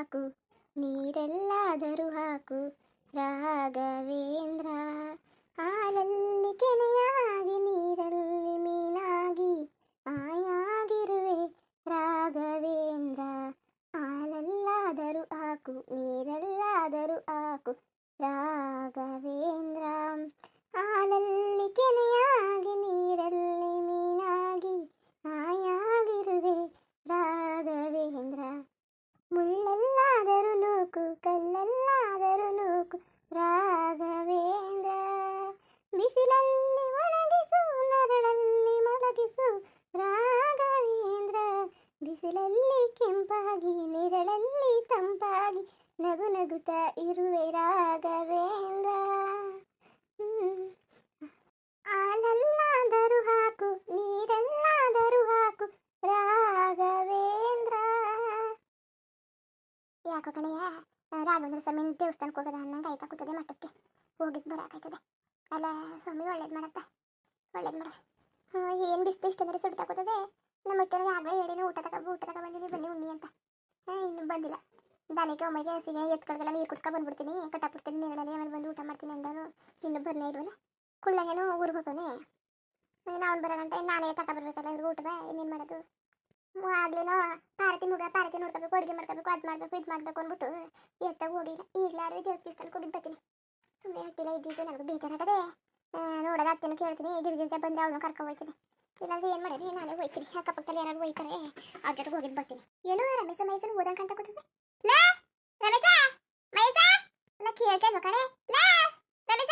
ಹಾಕು ನೀರೆಲ್ಲಾದರೂ ಹಾಕು ರಾಘವೇಂದ್ರ. ಹಾಲಲ್ಲಿ ಕೆನೆಯಾಗಿ ನೀರಲ್ಲಿ ಮೀನಾಗಿ ಮಾಯಾಗಿರುವೆ ರಾಘವೇಂದ್ರ. ಹಾಲಲ್ಲಾದರೂ ಹಾಕು ನೀರೆಲ್ಲಾದರೂ ಹಾಕು ರಾಘವೇಂದ್ರ. ಹಾಲಲ್ಲಿ ಕೆನೆಯಾಗಿ ನೀರಲ್ಲಿ ಮೀನಾಗಿ ಮಾಯಾಗಿರುವೆ ರಾಘವೇಂದ್ರ. ಮುಳ್ಳೆಲ್ಲಾದರೂ ನೂಕು ಕಲ್ಲಲ್ಲಾದರೂ ನೂಕು ರಾಘವೇಂದ್ರ. ಬಿಸಿಲಲ್ಲಿ ಒಣಗಿಸು ನರಳಲ್ಲಿ ಮೊಳಗಿಸು ರಾಘವೇಂದ್ರ. ಬಿಸಿಲಲ್ಲಿ ಕೆಂಪಾಗಿ ನೆರಳಲ್ಲಿ ತಂಪಾಗಿ ನಗು ನಗುತ್ತಾ ಇರುವೆ ರಾಘವೇಂದ್ರ. ಹಾಲಲ್ಲಾದರೂ ಹಾಕು ನೀರೆಲ್ಲಾದರೂ ಹಾಕು ರಾಘವೇಂದ್ರ. ಯಾಕೋ ಕಣಯ್ಯ ರಾಘವೇಂದ್ರ ಸ್ವಾಮಿ ದೇವಸ್ಥಾನಕ್ಕೆ ಹೋಗೋದ ಅನ್ನಂಗೆ ಆಯ್ತಾ ಕೂತದೆ. ಮಠಕ್ಕೆ ಹೋಗಿದ್ದು ಬರೋಕಾಯ್ತದೆ. ಅಲ್ಲ ಸ್ವಾಮಿ ಒಳ್ಳೇದು ಮಾಡಪ್ಪ, ಒಳ್ಳೇದು ಮಾಡ. ಏನು ಬಿಸ್ತು ಇಷ್ಟಂದ್ರೆ ಸುಡ್ತಾ ಕೂತದೆ. ನಮ್ಮ ಹೊಟ್ಟೆಗೆ ಆಗಲೇ ಹೇಳಿನ ಊಟ ತಗ ಬಂದಿನಿ ಬನ್ನಿ ಉಣ್ಣಿ ಅಂತ. ಇನ್ನೂ ಬಂದಿಲ್ಲ. ದನಕ್ಕೆ ಒಮ್ಮೆಗೆ ಹಸಿಗೆ ಎತ್ಕೊಳ್ಗೆಲ್ಲ ನೀರು ಕುಡ್ಸ್ಕೊ ಬಂದ್ಬಿಡ್ತೀನಿ, ಕಟ್ಟಾಕ್ಬಿಡ್ತೀನಿ ನೀರಲ್ಲಿ, ಆಮೇಲೆ ಬಂದು ಊಟ ಮಾಡ್ತೀನಿ ಅಂದವನು ಇನ್ನೂ ಬರ್ನೇ ಇಲ್ವಲ್ಲ. ಕುಳ್ಳಂಗೇನು ಊರಿಗೆ ಹೋಗೋನೆ. ನಾವು ಬರೋಗಂಟ ನಾನೇ ತಗೊಬರ್ಬೇಕಲ್ಲ ಇವ್ರಿಗೆ ಊಟದ. ಇನ್ನೇನು ಮಾಡೋದು? ಆಗ್ಲೇನೋ ಪಾರತಿ ನೋಡ್ಕೋಬೇಕು, ಅಡುಗೆ ಮಾಡ್ಕೋಬೇಕು, ಅದು ಮಾಡಬೇಕು ಇದು ಮಾಡಬೇಕು ಅಂದ್ಬಿಟ್ಟು ಎತ್ತಾಗ ಹೋಗಿಲ್ಲ. ಈಗಲಾರು ದೇವಸ್ಥಾನಕ್ಕೆ ಹೋಗಿದ್ದು ಬರ್ತೀನಿ. ಸುಮ್ಮನೆ ಹಟ್ಟಿಲ್ಲ ಇದ್ದಿದ್ದು ನನಗೂ ಬೇಜಾರಾಗದೆ. ನೋಡೋದು ಅತ್ತೇನು ಕೇಳ್ತೀನಿ, ಗಿರ್ಗಿರ್ಜ ಬಂದರೆ ಅವಳನ್ನ ಕರ್ಕೊಂಡು ಹೋಗ್ತೀನಿ. ಇಲ್ಲಾಂದ್ರೆ ಏನು ಮಾಡೋದು, ನಾನೇ ಹೋಗ್ತೀನಿ. ಅಕ್ಕಪಕ್ಕದಲ್ಲಿ ಯಾರು ಹೋಗ್ತಾರೆ ಅವ್ರ ಜೊತೆಗೆ ಹೋಗಿದ್ದು ಬರ್ತೀನಿ. ಏನೋ ರಮೇಶ ಮೈಸೂರು ಓದಂಗೆ ಅಂತ ಕೂತಿದ್ದೆ. ಲೇ ರಮೇಶ ಮೈಸ ನಾ ಕೇಳ್ತಾ ಇಲ್ವ ಕಣೆ. ಲೇ ರಮೇಶ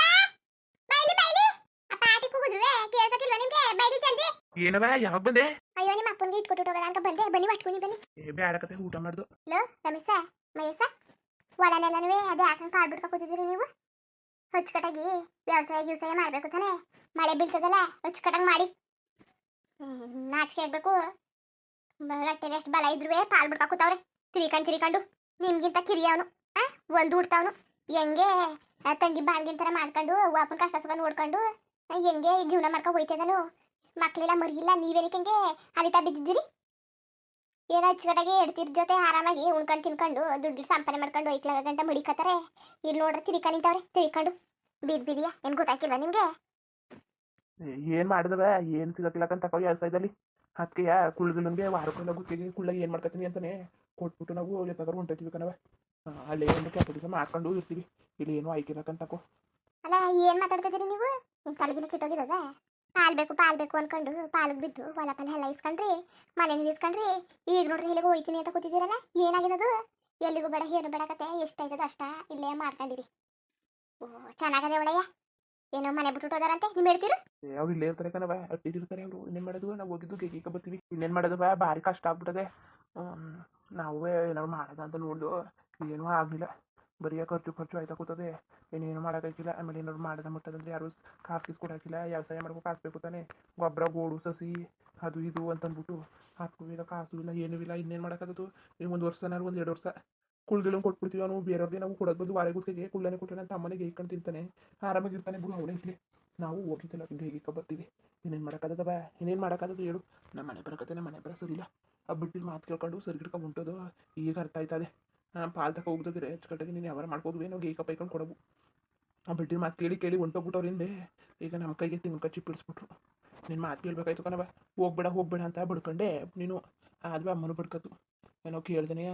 ಬೈಲಿ ಆ ಪಾಟಿ ಕೂಗಿದ್ರುವೆ ಕೇಳ್ಸಕ್ಕಿಲ್ವ ನಿಮ್ಗೆ? ಬೈಲಿ ಜಲ್ದಿ. ಏನವ ಯಾವಾಗ ಬಂದೆ? ಅಯ್ಯೋ ನಿಮ್ಮ ಅಪ್ಪನಿಗೆ ಇಟ್ಕೊಟ್ಟು ಹೋಗೋದ ಅಂತ ಬಂದೆ. ಬನ್ನಿ ಮಟ್ಕೊಂಡು ಬನ್ನಿ. ಬೇಡಕತೆ ಊಟ ಮಾಡ್ದು. ಲೋ ರಮೇಶ ಮೈಸ ಹೊಲನೆಲ್ಲನೂ ಅದೇ ಹಾಕಂಗೆ ಕಾಡ್ಬಿಟ್ಕೊ ಕೂತಿದ್ದೀರಿ ನೀವು. ಹೊಚ್ಕಟಾಗಿ ವ್ಯವಸಾಯ ಮಾಡಬೇಕು ತಾನೆ. ಮಳೆ ಬೀಳ್ತದಲ್ಲ ಹೊಚ್ಕಟಾಗಿ ಮಾಡಿ. ನಾಚಿಕೆ ಆಗ್ಬೇಕು. ಹೊಟ್ಟೆಲಿ ಎಷ್ಟು ಬಲ ಇದ್ರುವೆ ಪಾಲ್ ಬಿಡ್ಕೊ ಕೂತವ್ರೆ ತಿರಿಕೊಂಡು. ನಿಮ್ಗಿಂತ ಕಿರಿಯವನು ಒಂದು ಉಡ್ತಾವನು. ಹೆಂಗೆ ತಂಗಿ ಬಾಳ್ಗಿಂತರ ಮಾಡ್ಕೊಂಡು ಅಪ್ಪನ ಕಷ್ಟ ಸುಖ ನೋಡ್ಕೊಂಡು ಹೆಂಗೆ ಜೀವನ ಮಾಡ್ಕೊಂಡು ಹೋಯ್ತದನು. ಮಕ್ಕಳೆಲ್ಲ ಮರಿಗಿಲ್ಲ, ನೀವೇನಕ್ಕೆ ಹೆಂಗೆ ಅಲಿತಾ ಬಿದ್ದಿದ್ದೀರಿ? ಏನೋ ಅಚ್ಚುಕಟ್ಟಾಗಿ ಎಡ್ತಿರ್ ಜೊತೆ ಆರಾಮಾಗಿ ಉಣ್ಕೊಂಡು ತಿನ್ಕೊಂಡು ದುಡ್ಡು ಸಂಪಾದನೆ ಮಾಡ್ಕೊಂಡು ಐಕ್ಲಾಗ ಗಂಟ ಮಡಿಕತ್ತಾರೆ. ಇಲ್ಲಿ ನೋಡ್ರೆ ತಿರಿಕೊಂಡಿದ್ದವ್ರೆ ತಿರಿಕೊಂಡು. ಬೀದಿಯಾ ಏನು ಗೊತ್ತಾಗಿಲ್ವಾ ನಿಮ್ಗೆ? ಏನ್ ಮಾಡಿದವ ಏನ್ ಸಿಗಕ್ಕಿಲ್ಲಕಂತ ತಕೋ ವ್ಯವಸಾಯದಲ್ಲಿ. ಅದಕ್ಕೆ ಕುಳ್ಳಿಗೆ ವಾರಕ್ಕೆಲ್ಲ ಗುತ್ತಿಗೆ ಕುಳ್ಳಗೆ ಏನು ಮಾಡ್ಕೊತೀನಿ ಅಂತಾನೆ ಕೊಟ್ಬಿಟ್ಟು ನಾವು ಎತ್ತಾದ್ರು ಹೊಂಟೈತೀವಿ ಕಣವ. ಅಲ್ಲೇ ಒಂದು ಕೆಲಸ ದಿವಸ ಮಾಡ್ಕೊಂಡು ಇರ್ತೀವಿ. ಇಲ್ಲಿ ಏನು ಆಯ್ಕಿರಕಂತ ತಕೋ. ಅಲ್ಲ ಏನು ಮಾತಾಡ್ತಿದ್ದೀರಿ ನೀವು? ನಿಮ್ಮ ತಲೆಗಿಲ್ಲ ಕಿಟ್ಟೋಗಿರೋದ? ಪಾಲ್ ಬೇಕು ಅನ್ಕೊಂಡು ಪಾಲಿಗೆ ಬಿದ್ದು ಹೊಲ ಎಲ್ಲ ಇಸ್ಕೊಂಡ್ರಿ, ಮನೇಲಿ ಇಸ್ಕೊಂಡ್ರಿ. ಈಗ ನೋಡ್ರಿ ಇಲ್ಲಿಗೆ ಹೋಯ್ತೀನಿ ಅಂತ ಕೂತಿದ್ದೀರಲ್ಲ, ಏನಾಗಿರೋದು? ಎಲ್ಲಿಗೂ ಬೇಡ ಏನು ಬೇಡಕತ್ತೆ, ಎಷ್ಟಾಯ್ತದ ಅಷ್ಟ ಇಲ್ಲೇ ಮಾಡ್ಕೊಂಡಿರಿ. ಓ ಚೆನ್ನಾಗದೆ ಒಳ್ಳೆಯ. ಏನೋ ಮನೆ ಬಿಟ್ಟು ಹೋದಾರಂತೆ ನಿಮ್ಮ ಹೇಳ್ತೀರು? ಅವ್ರು ಇಲ್ಲೇ ಇರ್ತಾರೆ ಕಣವ, ಅಟ್ಟಿರ್ತಾರೆ ಅವರು. ಇನ್ನೇನು ಮಾಡೋದು? ನಾವು ಹೋಗಿದ್ದು ಗೇಗ ಬರ್ತೀವಿ. ಇನ್ನೇನು ಮಾಡೋದವ? ಭಾರಿ ಕಷ್ಟ ಆಗ್ಬಿಟ್ಟದೆ. ನಾವೇ ಏನಾದ್ರು ಮಾಡೋದ ಅಂತ ನೋಡ್ದು ಏನೂ ಆಗಲಿಲ್ಲ. ಬರೀ ಖರ್ಚು ಆಯ್ತಾ ಕೂತದೆ. ಏನೇನು ಮಾಡೋಕ್ಕಾಗಿಲ್ಲ. ಆಮೇಲೆ ಏನಾದ್ರು ಮಾಡೋದ ಮುಟ್ಟದಂದ್ರೆ ಯಾರು ಕಾಸು ಕೊಡೋಕ್ಕಿಲ್ಲ. ವ್ಯವಸಾಯ ಮಾಡ್ಬೇಕು, ಕಾಸು ಬೇಕು ತಾನೆ. ಗೊಬ್ಬರ ಗೋಡು ಸಸಿ ಅದು ಇದು ಅಂತಂದ್ಬಿಟ್ಟು ಹಾಕೂ ಇಲ್ಲ, ಕಾಸು ಇಲ್ಲ, ಏನೂ ಇಲ್ಲ. ಇನ್ನೇನು ಮಾಡೋಕ್ಕಾಗದು? ನೀವು 1 ವರ್ಷನಾರು 1-2 ವರ್ಷ ಕುಳ್ದಿಲ್ಲ ಕೊಟ್ಬಿಡ್ತೀವಿ. ಅವನು ಬೇರೆಯವ್ರಿಗೆ ನಾವು ಕೊಡೋದು ಬಂದು ವಾರ ಗುತ್ತಿಗೆ ಕುಳ್ಳನೆ ಕೊಟ್ಟರೆ ನನ್ನ ತಮ್ಮನಿಗೆ ಇಟ್ಕೊಂಡು ತಿಂತಾನೆ, ಆರಾಮಾಗಿರ್ತಾನೆ ಬಿಡು. ಅವಳೇ ಇರಲಿ, ನಾವು ಹೋಗಿದ್ದಲ್ಲ ಹೇಗೆ ಬರ್ತೀವಿ. ಇನ್ನೇನು ಮಾಡೋಕ್ಕಾಗದ ಬಾ? ಇನ್ನೇನು ಮಾಡೋಕ್ಕಾಗದು ಹೇಳು? ನಮ್ಮ ಮನೆ ಬರಕತ್ತೆ, ನಮ್ಮ ಮನೆ ಬರೋ ಸರಿಯಿಲ್ಲ. ಆ ಬಿಟ್ಟಿದ್ದು ಮಾತು ಕೇಳ್ಕೊಂಡು ಸರಿಗಿಡ್ಕೊಂಡು ಹೊಂಟೋದು ಈಗ ಅರ್ಥ ಆಯ್ತದೆ. ಪಾಲ್ ತಕ ಹೋಗ್ದಿದ್ರೆ ಅಚ್ಚುಕಟ್ಟಾಗಿ ನೀನು ಯಾವಾಗ ಮಾಡ್ಕೋದ್ವಿ ನಾವು ಗೇಕ ಪೈಕೊಂಡು ಕೊಡವು. ಆ ಬಿಟ್ಟಿನ ಮಾತು ಕೇಳಿ ಹೊಂಟೋಗ್ಬಿಟ್ಟವ್ರು ಹಿಂದೆ. ಈಗ ನಮ್ಮ ಕೈಗೆ ತಿಂಗ್ಳು ಚಿಪ್ಪಿಡಿಸ್ಬಿಟ್ರು. ನಿನ್ನ ಮಾತು ಕೇಳಬೇಕಾಯ್ತು ಕಣವ. ಹೋಗ್ಬೇಡ ಅಂತ ಬಡ್ಕೊಂಡೆ ನೀನು. ಆದ್ವಿ ಅಮ್ಮನೂ ಬಡ್ಕತ್ತು. ಏನೋ ಕೇಳ್ದೇನೆ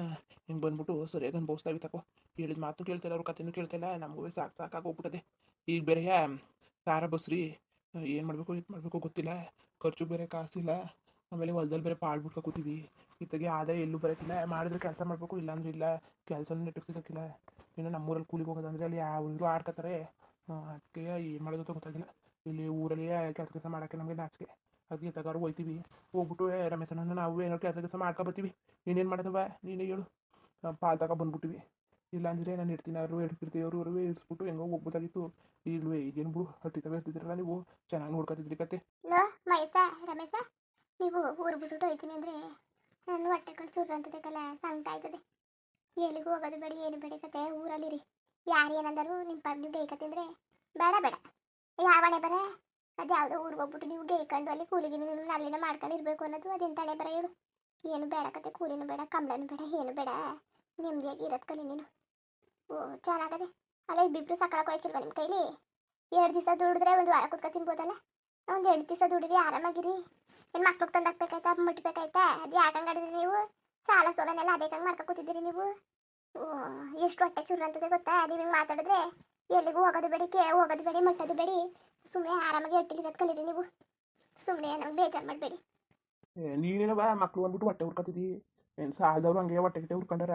ಹಿಂಗೆ ಬಂದ್ಬಿಟ್ಟು ಸರಿಯಾಗಿ ಅನ್ಭವಿಸ್ತಾವಿ ತಕೋ. ಹೇಳಿದ ಮಾತು ಕೇಳ್ತಿಲ್ಲ, ಅವ್ರ ಕಥೆನೂ ಕೇಳ್ತಿಲ್ಲ. ನಮಗೂ ಸಾಕಾಗೋಗ್ಬಿಟ್ಟದೆ. ಈಗ ಬೇರೆ ಸಾರ ಬಸ್ರಿ ಏನು ಮಾಡಬೇಕು ಗೊತ್ತಿಲ್ಲ. ಖರ್ಚು ಬೇರೆ ಕಾಸಿಲ್ಲ. ಆಮೇಲೆ ಹೊಲದಲ್ಲಿ ಬೇರೆ ಪಾಳ್ಬಿಟ್ಕೊ ಕೂತೀವಿ. ಇತ್ತಾಗೆ ಆದಾಯ ಎಲ್ಲೂ ಬರೋಕ್ಕಿಲ್ಲ. ಮಾಡಿದ್ರೆ ಕೆಲಸ ಮಾಡಬೇಕು, ಇಲ್ಲಾಂದ್ರೆ ಇಲ್ಲ. ಕೆಲಸನೂ ನೆಟ್ಟಿಗೆ ಸಿಗೋಕ್ಕಿಲ್ಲ. ಇನ್ನು ನಮ್ಮೂರಲ್ಲಿ ಕೂಲಿಗೆ ಹೋಗೋದಂದ್ರೆ ಅಲ್ಲಿ ಯಾರು ಆಡ್ಕೊತಾರೆ. ಅದಕ್ಕೆ ಏನು ಮಾಡೋದು ಅಂತ ಗೊತ್ತಾಗಿಲ್ಲ. ಇಲ್ಲಿ ಊರಲ್ಲಿ ಕೆಲಸ ಮಾಡೋಕ್ಕೆ ನಮಗೆ ನಾಚಿಕೆ. ಅದಕ್ಕೆ ತಗಾರು ಹೋಗ್ತೀವಿ. ಹೋಗ್ಬಿಟ್ಟು ರಮೇಶನನ್ನು ನಾವು ಏನೋ ಕೆಲಸ ಮಾಡ್ಕೊಬತ್ತೀವಿ. ನೀನೇನು ಮಾಡೋದವ ನೀನೇ ಹೇಳು? ಪಾಲ್ ತಗೊ ಬಂದ್ಬಿಟ್ಟಿವಿ. ಇಲ್ಲಾಂದರೆ ನಾನು ಇರ್ತೀನಿ, ಅವರು ಇರ್ತೀವಿ, ಅವರು ಇರಿಸ್ಬಿಟ್ಟು ಹೆಂಗೋ ಹೋಗ್ಬೋದಾಗಿತ್ತು. ಈಗಲೂ ಈಗೇನು ಬಿಡು ಹಟ್ಟಿತವೆ ಇರ್ತಿದ್ರಲ್ಲ ನೀವು, ಚೆನ್ನಾಗಿ ನೋಡ್ಕೊತಿದ್ರಿ ಕತೆ. ಮಹೇಶ ರಮೇಶ ನೀವು ಊರು ಬಿಟ್ಬಿಟ್ಟು ಹೋಯ್ತೀನಿ ಅಂದರೆ ನನ್ನ ಹೊಟ್ಟೆಗಳು ಚೂರು ಅಂತದಕ್ಕಲ್ಲ ಸಂಕಟ ಆಯ್ತದೆ. ಎಲ್ಲಿಗೂ ಹೋಗೋದು ಬೇಡ, ಏನು ಬೇಡ ಕತೆ. ಊರಲ್ಲಿರಿ. ಯಾರು ಏನಂದರು ನಿಮ್ಮ ಪಾಡ್ ನೀವು ಗೇಯ್ಕತಿ ಅಂದರೆ ಬೇಡ. ಯಾವಣೆ ಬರ ಅದು ಯಾವುದೋ ಊರಿಗೆ ಹೋಗ್ಬಿಟ್ಟು ನೀವು ಗೇಯ್ಕೊಂಡು ಅಲ್ಲಿ ಕೂಲಿಗೆ ಅಲ್ಲಿನ ಮಾಡ್ಕೊಂಡು ಇರಬೇಕು ಅನ್ನೋದು ಅದೆಂತ ಹಣೆ ಬರ ಹೇಳು? ಏನು ಬೇಡ ಕತೆ. ಕೂಲಿನೂ ಬೇಡ, ಕಂಬಳನೂ ಬೇಡ, ಏನು ಬೇಡ. ನೆಮ್ಮದಿಯಾಗಿ ಇರೋದು ಕಲಿ ನೀನು. ಓ ಚೆನ್ನಾಗದೆ. ಅಲ್ಲ ಇಬ್ಬಿಬ್ರು ಸಕ್ಕಳಕ್ಕೆ ಹೋಯ್ಕಿಲ್ವ ನಿಮ್ಮ ಕೈಲಿ? 2 ದಿವಸ ದುಡಿದ್ರೆ ಒಂದು ವಾರ ಕುತ್ಕೊ ತಿನ್ಬೋದಲ್ಲ. ಒಂದು 2 ದಿವಸ ದುಡಿರಿ ಆರಾಮಾಗಿರಿ. ಏನು ಮಕ್ಳಿಗೆ ತಂದು ಹಾಕ್ಬೇಕಾಯ್ತಾ ಮುಟ್ಬೇಕಾಯ್ತಾ? ಅದು ಯಾಕಂಗೆ ಆಡಿದ್ರಿ ನೀವು? ಸಾಲ ಸೋಲನೆಲ್ಲ ಅದೇ ಹಂಗೆ ಮಾಡ್ಕೊ ಕೂತಿದ್ದೀರಿ ನೀವು. ಓ ಎಷ್ಟು ಹೊಟ್ಟೆ ಚೂರು ಅಂತದೆ ಗೊತ್ತಾ? ನೀವು ಹಿಂಗೆ ಮಾತಾಡಿದ್ರೆ ಎಲ್ಲಿಗೂ ಹೋಗೋದು ಬೇಡಿ, ಹೋಗೋದು ಬೇಡಿ, ಮಟ್ಟೋದು ಬೇಡಿ. ಸುಮ್ಮನೆ ಆರಾಮಾಗಿ ಎಟ್ಟಿಲಿರೋದು ಕಲೀರಿ ನೀವು. ಸುಮ್ಮನೆ ನಮ್ಗೆ ಬೇಜಾರು ಮಾಡಬೇಡಿ. ನೀನೇನವ ಮಕ್ಳು ಅಂದ್ಬಿಟ್ಟು ಹೊಟ್ಟೆ ಹುರ್ಕೊತಿದ್ದಿ. ಏನು ಸಾಲದವ್ರು ಹಂಗೆ ಹೊಟ್ಟೆ ಗಿಟ್ಟೆ ಹುರ್ಕೊಂಡಾರ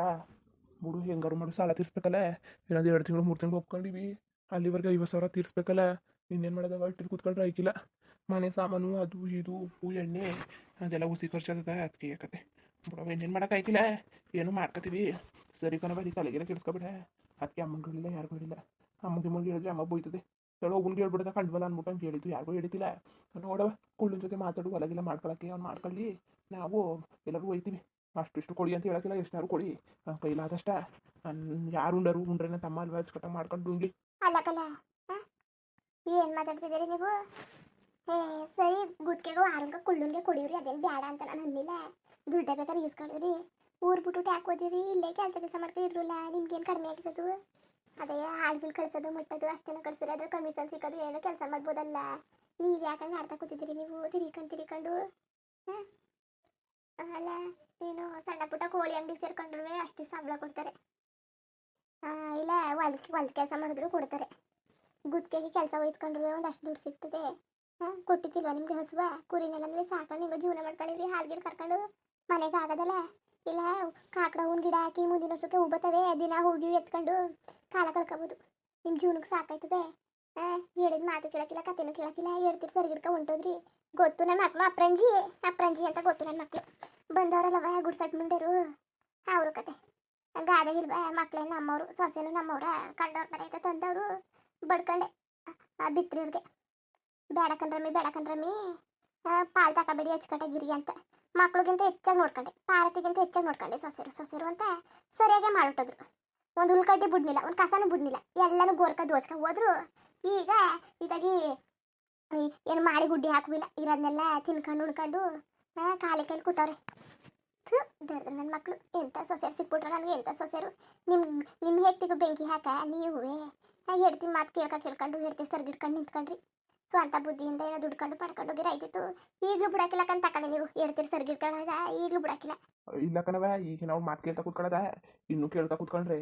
ಬಿಡು. ಹೆಂಗಾರು ಮಾಡಿ ಸಾಲ ತೀರ್ಸ್ಬೇಕಲ್ಲ. ಇನ್ನೊಂದು 2 ತಿಂಗಳು 3 ತಿಂಗಳು ಒಪ್ಕೊಂಡಿವಿ. ಅಲ್ಲಿವರೆಗೆ 50,000 ತೀರ್ಸ್ಬೇಕಲ್ಲ. ಇನ್ನೇನು ಮಾಡೋದವ? ಇಟ್ಟಿಗೆ ಕೂತ್ಕೊಂಡ್ರೆ ಆಯ್ಕಿಲ್ಲ. ಮನೆ ಸಾಮಾನು ಅದು ಇದು ಉಪ್ಪು ಎಣ್ಣೆ ಅದೆಲ್ಲ ಹುಸಿ ಖರ್ಚಾದ ಅದಕ್ಕೆ ಯಾಕತ್ತೆ ಬಿಡವ. ಇನ್ನೇನು ಮಾಡೋಕ್ಕಾಯ್ತಿಲ್ಲ. ಏನು ಮಾಡ್ಕೊತೀವಿ. ಸರಿ ಕಣವ, ನೀ ತಲೆಗೆಲ್ಲ ಕೆಡಿಸ್ಕೊಬಿಡ. ಅದಕ್ಕೆ ಅಮ್ಮಂಗಳಿಲ್ಲ ಯಾರಿಗೂ ಹೇಳಿಲ್ಲ. ಅಮ್ಮಗೆ ಮುಂದೆ ಹೇಳಿದ್ರೆ ಅಮ್ಮ ಬೋಯ್ತದೆ. ಸರಿ ಹೋಗುನ್ಗೆ ಹೇಳ್ಬಿಡದ ಕಂಡ್ವಲ್ಲ ಅಂದ್ಬಿಟ್ಟು ಅಂತ ಹೇಳಿದ್ದು. ಯಾರಿಗೂ ಹೇಳಿದ್ದಿಲ್ಲ. ನೋಡವ ಕುಳ್ಳನ ಜೊತೆ ಮಾತಾಡು ಹೊಲಗಿಲ್ಲ ಮಾಡ್ಕೊಳಕ್ಕೆ. ಅವ್ನು ಮಾಡ್ಕೊಳ್ಳಿ. ನಾವು ಎಲ್ಲರೂ ಹೋಯ್ತೀವಿ. ಅಷ್ಟು ಕೊಡಿ ಅಂತ ಹೇಳೋಕ್ಕಿಲ್ಲ. ಎಷ್ಟಾರು ಕೊಡಿ ಕೈಲಾದಷ್ಟ. ಯಾರು ಉಂಡ್ರೆ ನನ್ನ ತಮ್ಮ ಅಲ್ವಾ ಅಚ್ಚುಕಟ್ಟಾಗಿ ಮಾಡ್ಕೊಂಡು ಉಂಡ್ಲಿ. ಅಲ್ಲ ಕಲ ಏನು ಮಾತಾಡ್ತಿದ್ದೀರಿ ನೀವು? ಸರಿ ಗುತ್ತಿಗೆಗೂ ಆರಂಗ ಕುಳ್ಳನ್ಗೆ ಕೊಡಿವ್ರಿ, ಅದೇನು ಬೇಡ ಅಂತ ನಾನು ಅಂದಿಲ್ಲ. ದುಡ್ಡೇ ಬೇಕಾದ್ರೆ ಈಸ್ಕೊಳ್ರಿ. ಊರು ಬಿಟ್ಟು ಟ್ಯಾಕ್ ಓದಿರಿ, ಇಲ್ಲೇ ಕೆಲಸ ಮಾಡ್ಕೊಂಡು ಇರಲಿಲ್ಲ. ನಿಮ್ಗೇನು ಕಡಿಮೆ ಆಗಿರೋದು? ಅದೇ ಹಾಳ್ಗಿಲ್ ಕಳ್ಸೋದು ಮುಟ್ಟೋದು ಅಷ್ಟೇನ ಕಳ್ಸಿರಿ. ಅದ್ರ ಕಮಿಷನ್ ಸಿಕ್ಕೋದು ಏನೋ ಕೆಲಸ ಮಾಡ್ಬೋದಲ್ಲ. ನೀವು ಯಾಕಂಗೆ ಆಡ್ತಾ ಕೂತಿದ್ದೀರಿ ನೀವು? ತಿರ್ಕೊಂಡು ಹಾಂ ಅಲ್ಲ ಏನು ಸಣ್ಣ ಪುಟ್ಟ ಕೋಳಿ ಅಂಗಡಿ ಸೇರ್ಕೊಂಡ್ರು ಅಷ್ಟು ಸಂಬಳ ಕೊಡ್ತಾರೆ. ಇಲ್ಲ ಹೊಲ್ದ ಕೆಲಸ ಮಾಡಿದ್ರು ಕೊಡ್ತಾರೆ. ಗುತ್ತಿಗೆಗೆ ಕೆಲಸ ವಹಿಸ್ಕೊಂಡ್ರು ಒಂದಷ್ಟು ದುಡ್ಡು ಸಿಗ್ತದೆ. ಕೊಟ್ಟಿದ್ದಿಲ್ವ ನಿಮ್ಗೆ ಹಸುವ ಕುರಿನೆಲ್ಲ ಸಾಕೊಂಡು ಹಿಂಗೆ ಜೀವನ ಮಾಡ್ಕೊಂಡಿವ್ರಿ. ಹಾಲ್ಗಿಲ್ ಕರ್ಕೊಂಡು ಮನೆಗೆ ಆಗೋದಲ್ಲ. ಇಲ್ಲ ಕಾಕಡ ಹೂವಿನ ಗಿಡ ಹಾಕಿ ಮುಂದಿನ ವರ್ಷಕ್ಕೆ ಹೂ ಬರ್ತವೆ. ದಿನ ಹೋಗಿ ಎತ್ಕೊಂಡು ಕಾಲ ಕಳ್ಕೊಬೋದು. ನಿಮ್ಮ ಜೀವನಕ್ಕೆ ಸಾಕಾಯ್ತದೆ. ಹೇಳಿದ ಮಾತು ಕೇಳಕ್ಕಿಲ್ಲ, ಕತೆನೂ ಕೇಳಕ್ಕಿಲ್ಲ. ಹೇಳ್ತೀರಿ ಸರಿಗಿಡ್ಕ ಹೊಂಟೋದ್ರಿ. ಗೊತ್ತು ನನ್ನ ಮಕ್ಕಳು ಅಪ್ರಂಜಿ ಅಂತ ಗೊತ್ತು. ನನ್ನ ಮಕ್ಕಳು ಬಂದವರಲ್ಲವ ಗುಡ್ಸಟ್ ಮುಂಡೆರು ಅವ್ರ ಕತೆ. ಗಾದೆ ಇಲ್ವಾ? ಮಕ್ಳೇನು ನಮ್ಮವರು, ಸೊಸೆನು ನಮ್ಮವ್ರ. ಕಂಡವ್ರ ಬರೈತೆ ತಂದವರು ಬಡ್ಕೊಂಡೆ ಬಿತ್ರಿವ್ರಿಗೆ. ಬೇಡಕಂಡ್ರಮ್ಮಿ ಪಾಲ್ ತಗೋಬೇಡಿ ಅಚ್ಚುಕಟ್ಟಾಗಿರಿ ಅಂತ. ಮಕ್ಳಿಗಿಂತ ಹೆಚ್ಚಾಗಿ ನೋಡ್ಕೊಂಡೆ, ಪಾರತಿಗಿಂತ ಹೆಚ್ಚಾಗಿ ನೋಡ್ಕೊಂಡೆ. ಸೊಸೆರು ಅಂತ ಸರಿಯಾಗಿ ಮಾಡಿಬಿಟ್ಟೋದ್ರು. ಒಂದು ಹುಲ್ಕಡ್ಡಿ ಬಿಡ್ನಿಲ್ಲ, ಒಂದು ಕಸನೂ ಬಿಡ್ನಿಲ್ಲ. ಎಲ್ಲನೂ ಗೋರ್ಕ ದೋಚ್ಕ ಹೋದ್ರು. ಈಗ ಇದಾಗಿ ಏನು ಮಾಡಿ ಗುಡ್ಡಿ ಹಾಕುವಿಲ್ಲ. ಇರೋದನ್ನೆಲ್ಲ ತಿನ್ಕೊಂಡು ಉಣ್ಕೊಂಡು ಕಾಲಿ ಕೂತವ್ರೆ. ದರ್ದ ನನ್ನ ಮಕ್ಕಳು. ಎಂಥ ಸೊಸೆರು ಸಿಕ್ಬಿಟ್ರು ನನಗೆ, ಎಂಥ ಸೊಸೆರು. ನಿಮ್ಮ ಹೆತ್ತಿಗೂ ಬೆಂಕಿ ಹಾಕ ನೀವೇ. ಹೇಳ್ತೀನಿ ಮಾತು ಕೇಳ್ಕೊಂಡು ಹೇಳ್ತೀವಿ ಸರ್ಗಿಡ್ಕೊಂಡು ನಿಂತ್ಕೊಂಡ್ರಿ. ಸ್ವಂತ ಬುದ್ಧಿಯಿಂದ ಏನೋ ದುಡ್ಕೊಂಡು ಪಡ್ಕೊಂಡು ಹೋಗಿರ ಆಯ್ತಿತ್ತು. ಈಗಲೂ ಬಿಡಾಕಿಲ್ಲ ಕಂತ ತಕೊಂಡೆ ನೀವು. ಹೇಳ್ತೀರಿ ಸರ್ಗಿಡ್ಕೊಂಡಾಗ ಈಗಲೂ ಬಿಡಾಕಿಲ್ಲ. ಇಲ್ಲ ಕಣವ, ಈಗ ನಾವು ಮಾತು ಕೇಳ್ತಾ ಕೂತ್ಕೊಳ್ಳೋದ. ಇನ್ನೂ ಕೇಳ್ತಾ ಕೂತ್ಕೊಂಡ್ರೆ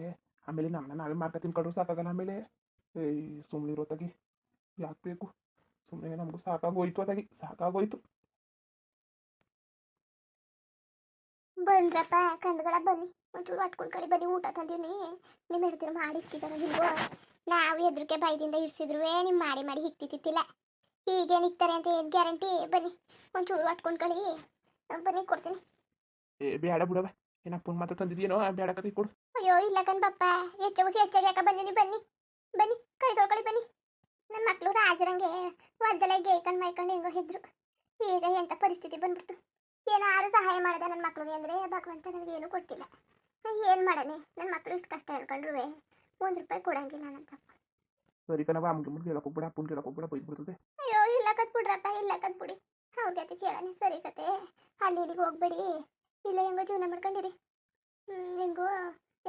ಆಮೇಲೆ ನಮ್ಮನ್ನ ನಾವೇ ಮಾಡ್ಕೊ ತಿನ್ಕೊಂಡ್ರು ಸಾಕಾಗಲ್ಲ. ಆಮೇಲೆ ಸುಮ್ಮನೆ ಇರೋತ್ತಾಗಿ ಯಾಕೆ ಬೇಕು? ಸುಮ್ಮನೆ ನಮಗೂ ಸಾಕಾಗೋಯ್ತು. ಬನ್ರಪ್ಪ ಕಂದಗಳ ಬನ್ನಿ, ಒಂಚೂರು ಅಟ್ಕೊಂಡ್ಕಳಿ ಬನ್ನಿ. ಊಟ ತಂದೀನಿ. ನಿಮ್ಮ ಹೇಳ್ತೀರ ಮಾಡಿ ಇಕ್ತಿದಾರ ನಿಮ್ಗೂ. ನಾವು ಎದ್ರಿಕೆ ಬೈದಿಂದ ಇರ್ಸಿದ್ರು ನಿಮ್ಮ ಮಾಡಿ ಹಿಕ್ತಿತ್ತಿಲ್ಲ. ಹೀಗೇನು ಇಕ್ತಾರೆ ಅಂತ ಏನು ಗ್ಯಾರಂಟಿ? ಬನ್ನಿ ಒಂಚೂರು ಅಟ್ಕೊಂಡ್ಕಳಿ. ಬನ್ನಿ ಕೊಡ್ತೀನಿ. ಬೇಡ ಬಿಡವ, ಏನಪ್ಪ ಮಾತ್ರ ತಂದಿದ್ದೀನೋ ಬೇಡ ಕತೆ ಕೊಡು. ಅಯ್ಯೋ ಇಲ್ಲ ಕಣ್ಬಪ್ಪ, ಹೆಚ್ಚಾಗಿ ಯಾಕೆ ಬಂದೀನಿ. ಬನ್ನಿ ಕೈ ತೊಳ್ಕೊಳ್ಳಿ ಬನ್ನಿ. ನನ್ನ ಮಕ್ಕಳು ರಾಜರಂಗೆ ಹೊಲದಲ್ಲ ಗೇಯ್ಕೊಂಡು ಮೈಕೊಂಡು ಹೆಂಗೋ ಇದ್ರು. ಈಗ ಎಂಥ ಪರಿಸ್ಥಿತಿ ಬಂದ್ಬಿಡ್ತು. ಏನಾರು ಸಹಾಯ ಮಾಡಿದೆ ನನ್ನ ಮಕ್ಳಿಗೆ ಅಂದರೆ ಭಗವಂತ ನನಗೇನು ಕೊಟ್ಟಿಲ್ಲ. ಏನು ಮಾಡನೆ? ನನ್ನ ಮಕ್ಕಳು ಇಷ್ಟು ಕಷ್ಟ ಹೇಳ್ಕೊಂಡ್ರು 1 ರೂಪಾಯಿ ಕೊಡಂಗಿಲ್ಲ ನನ್ನಂತಪ್ಪ. ಸರಿ ಕಣವ, ಅಮ್ಮಗೆ ಹೇಳಕ್ ಹೋಗ್ಬಿಡ, ಅಪ್ಪನ ಕೇಳಕ್ ಹೋಗ್ಬಿಡ, ಬೈದ್ಬಿಡ್ತದೆ. ಅಯ್ಯೋ ಇಲ್ಲ ಕತ್ಬಿಡ್ರಪ್ಪ, ಇಲ್ಲ ಕತ್ಬಿಡಿ. ಅವ್ರ ಜೊತೆ ಕೇಳನೆ ಸರಿ ಕತೆ. ಅಲ್ಲಿ ಇಲ್ಲಿಗೆ ಹೋಗ್ಬೇಡಿ. ಇಲ್ಲ ಹೆಂಗೋ ಜೀವನ ಮಾಡ್ಕೊಂಡಿರಿ. ಹೆಂಗೋ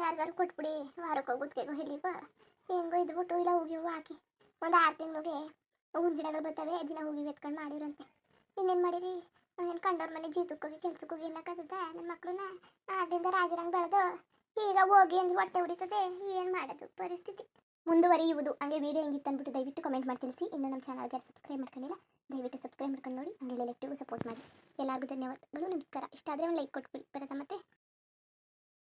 ಯಾರಿಗಾರು ಕೊಟ್ಬಿಡಿ. ವಾರಕ್ಕೆ ಹೋಗುತ್ತಿಗೆಗೋ ಇಲ್ಲಿಗೋ ಹೆಂಗೋ ಇದ್ಬಿಟ್ಟು ಇಲ್ಲ ಹೋಗಿ ಹೂವು ಹಾಕಿ ಒಂದು 6 ತಿಂಗಳಿಗೆ ಹೂವಿನ ಗಿಡಗಳು ಬರ್ತವೆ. ದಿನ ಹೋಗಿ ಎತ್ಕೊಂಡು ಮಾಡಿರಂತೆ. ಇನ್ನೇನು ಮಾಡಿರಿ? ಏನು ಕಂಡವ್ರ ಮನೆ ಜೀತಕ್ಕೋಗಿ ಕೆಲ್ಸಕ್ಕೆ ಹೋಗಿ ಅನ್ನಕ್ಕದ ನನ್ನ ಮಕ್ಕಳನ್ನ. ಆದ್ದರಿಂದ ರಾಜರಂಗೆ ಬೆಳೆದು ಈಗ ಹೋಗಿ ಅಂದ್ರೆ ಹೊಟ್ಟೆ ಉರಿತದೆ. ಏನು ಮಾಡೋದು ಪರಿಸ್ಥಿತಿ ಮುಂದುವರಿಯುವುದು. ಹಂಗೆ ವೀಡಿಯೋ ಹೆಂಗಿತ್ತು ಅಂದ್ಬಿಟ್ಟು ದಯವಿಟ್ಟು ಕಮೆಂಟ್ ಮಾಡಿ ತಿಳಿಸಿ. ಇನ್ನು ನಮ್ಮ ಚಾನಲ್ಗೆ ಸಬ್ಸ್ಕ್ರೈಬ್ ಮಾಡ್ಕೊಂಡಿಲ್ಲ, ದಯವಿಟ್ಟು ಸಬ್ಸ್ಕ್ರೈಬ್ ಮಾಡ್ಕೊಂಡು ನೋಡಿ. ಹಂಗೆ ಲೆಕ್ಟಿಗೂ ಸಪೋರ್ಟ್ ಮಾಡಿ. ಎಲ್ಲರಿಗೂ ಧನ್ಯವಾದಗಳು, ನಮಸ್ಕಾರ. ಇಷ್ಟ ಆದರೆ ಒಂದು ಲೈಕ್ ಕೊಟ್ಬಿಡಿ. ಬರೋದಾ ಮತ್ತೆ.